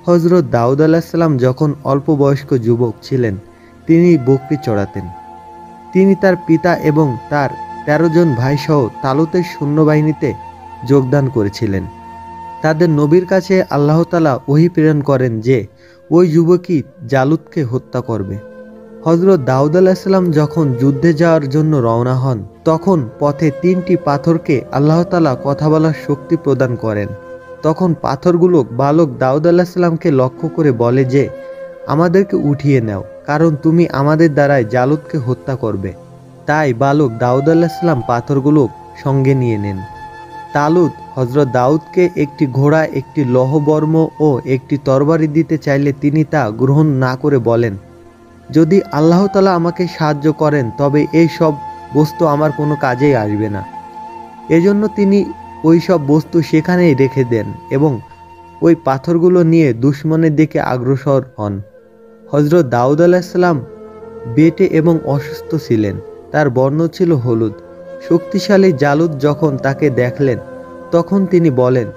হযরত দাউদ আলাইহিসসালাম যখন অল্প বয়স্ক যুবক ছিলেন, তিনি বকরি চড়াতেন। তিনি তার পিতা এবং তার ১৩ জন ভাইসহ তালুতের সৈন্যবাহিনীতে যোগদান করেছিলেন। তাদের নবীর কাছে আল্লাহ তাআলা ওহী প্রেরণ করেন যে ওই যুবকই জালুতকে হত্যা করবে। হযরত দাউদ আলাইহিসসালাম যখন যুদ্ধে যাওয়ার জন্য রওনা হন, তখন পথে ৩টি পাথরকে আল্লাহ তাআলা কথা বলার শক্তি প্রদান করেন। তখন পাথরগুলো বালক দাউদ আলাইহিসসালামকে লক্ষ্য করে বলে যে, আমাদেরকে উঠিয়ে নাও, কারণ তুমি আমাদের দ্বারাই জালুতকে হত্যা করবে। তাই বালক দাউদ আলাইহিসসালাম পাথরগুলো সঙ্গে নিয়ে নেন। তালুত হযরত দাউদকে একটি ঘোড়া, একটি লৌহবর্ম ও একটি তরবারি দিতে চাইলে তিনি তা গ্রহণ না করে বলেন, যদি আল্লাহ তাআলা আমাকে সাহায্য করেন তবে এই সব বস্তু আমার কোনো কাজেই আসবে না। এজন্য তিনি ওই সব বস্তু সেখানেই রেখে দেন এবং ওই পাথরগুলো নিয়ে দুশমনের দিকে অগ্রসর হন। হযরত দাউদ আলাইহিসসালাম বেঁটে এবং অসুস্থ ছিলেন। তার বর্ণ ছিল হলুদ। শক্তিশালী জালুত যখন তাকে দেখলেন, তখন তিনি বলেন,